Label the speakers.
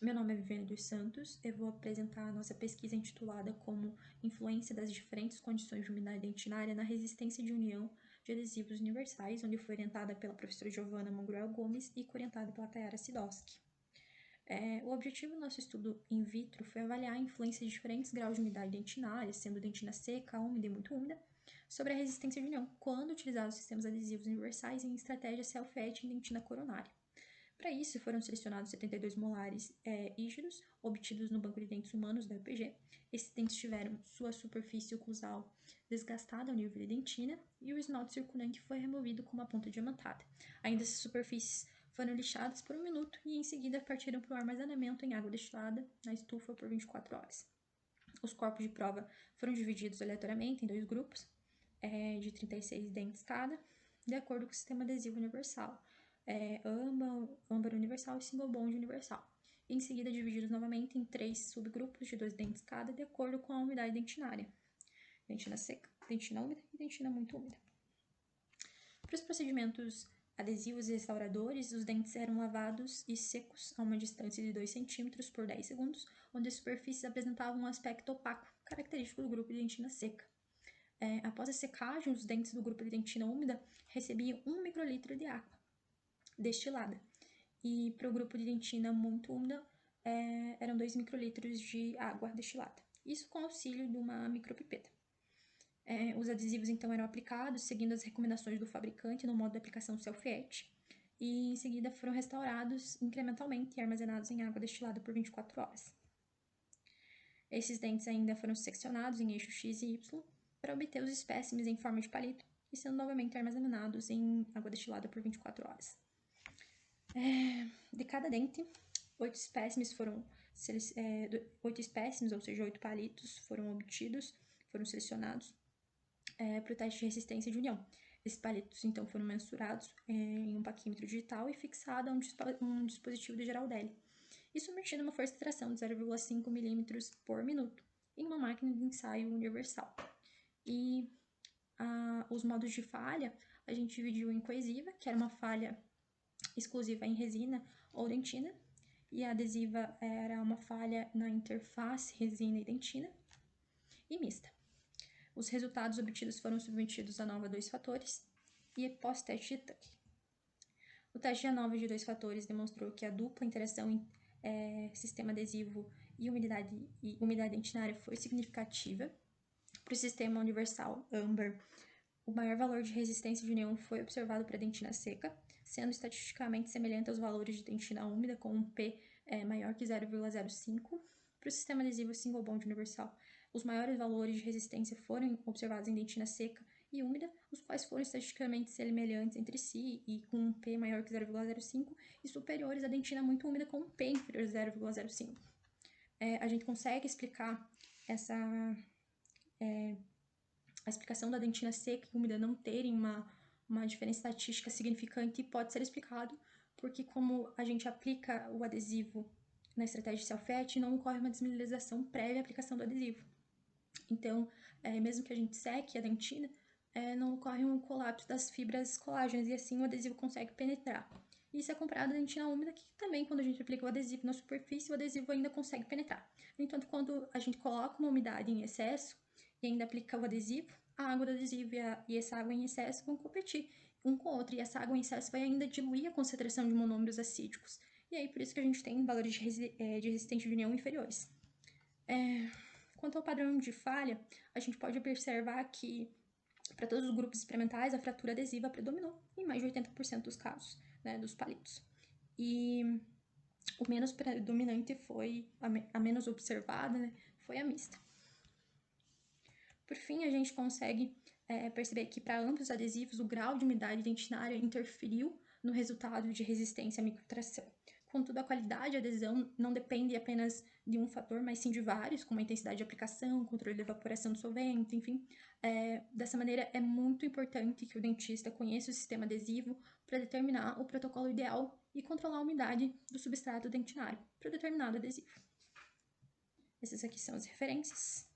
Speaker 1: Meu nome é Viviane dos Santos, eu vou apresentar a nossa pesquisa intitulada como Influência das diferentes condições de umidade dentinária na resistência de união de adesivos universais, onde foi orientada pela professora Giovana Mongrel Gomes e orientada pela Tayara Sidowski. O objetivo do nosso estudo in vitro foi avaliar a influência de diferentes graus de umidade dentinária, sendo dentina seca, úmida e muito úmida, sobre a resistência de união, quando utilizados sistemas adesivos universais em estratégia self-etch em dentina coronária. Para isso, foram selecionados 72 molares rígidos, obtidos no banco de dentes humanos da UPG. Esses dentes tiveram sua superfície oclusal desgastada ao nível de dentina e o esmalte circulante foi removido com uma ponta diamantada. Ainda essas superfícies foram lixadas por 1 minuto e em seguida partiram para o armazenamento em água destilada na estufa por 24 horas. Os corpos de prova foram divididos aleatoriamente em 2 grupos, de 36 dentes cada, de acordo com o sistema adesivo universal. Âmbar universal e single bond universal. E em seguida, divididos novamente em 3 subgrupos de 2 dentes cada, de acordo com a umidade dentinária: dentina seca, dentina úmida e dentina muito úmida. Para os procedimentos adesivos e restauradores, os dentes eram lavados e secos a uma distância de 2 cm por 10 segundos, onde as superfícies apresentavam um aspecto opaco, característico do grupo de dentina seca. Após a secagem, os dentes do grupo de dentina úmida recebiam 1 microlitro de água destilada. E para o grupo de dentina muito úmida, eram 2 microlitros de água destilada. Isso com auxílio de uma micropipeta. Os adesivos, então, eram aplicados seguindo as recomendações do fabricante no modo de aplicação self-etch e, em seguida, foram restaurados incrementalmente e armazenados em água destilada por 24 horas. Esses dentes ainda foram seccionados em eixo X e Y para obter os espécimes em forma de palito e sendo novamente armazenados em água destilada por 24 horas. De cada dente, 8 espécimes, ou seja, 8 palitos foram obtidos, foram selecionados para o teste de resistência de união. Esses palitos, então, foram mensurados em um paquímetro digital e fixado a um dispositivo de Girardelli e submetido a uma força de tração de 0,5 mm por minuto em uma máquina de ensaio universal. E os modos de falha, a gente dividiu em coesiva, que era uma falha exclusiva em resina ou dentina, e a adesiva era uma falha na interface resina e dentina, e mista. Os resultados obtidos foram submetidos à nova 2 fatores e pós-teste de Tuck. O teste de ANOVA de 2 fatores demonstrou que a dupla interação sistema adesivo e umidade dentinária foi significativa. Para o sistema universal Âmbar, o maior valor de resistência de união foi observado para a dentina seca, sendo estatisticamente semelhante aos valores de dentina úmida, com um P maior que 0,05. Para o sistema adesivo single bond universal, os maiores valores de resistência foram observados em dentina seca e úmida, os quais foram estatisticamente semelhantes entre si e com um P maior que 0,05 e superiores à dentina muito úmida com um P inferior a 0,05. A gente consegue explicar a explicação da dentina seca e úmida não terem uma diferença estatística significante pode ser explicado porque, como a gente aplica o adesivo na estratégia self-etch, não ocorre uma desmineralização prévia à aplicação do adesivo. Então, mesmo que a gente seque a dentina, não ocorre um colapso das fibras colágenas e assim o adesivo consegue penetrar. Isso é comparado à dentina úmida, que também, quando a gente aplica o adesivo na superfície, o adesivo ainda consegue penetrar. No entanto, quando a gente coloca uma umidade em excesso e ainda aplica o adesivo, a água do adesivo e essa água em excesso vão competir um com o outro, e essa água em excesso vai ainda diluir a concentração de monômeros acídicos. E aí, por isso que a gente tem valores de resistência de união inferiores. Quanto ao padrão de falha, a gente pode observar que, para todos os grupos experimentais, a fratura adesiva predominou em mais de 80% dos casos, né, dos palitos. E o menos predominante foi, a menos observada, né, foi a mista. Por fim, a gente consegue perceber que, para ambos os adesivos, o grau de umidade dentinária interferiu no resultado de resistência à microtração. Contudo, a qualidade de adesão não depende apenas de um fator, mas sim de vários, como a intensidade de aplicação, controle de evaporação do solvente, enfim. Dessa maneira, é muito importante que o dentista conheça o sistema adesivo para determinar o protocolo ideal e controlar a umidade do substrato dentinário para determinado adesivo. Essas aqui são as referências.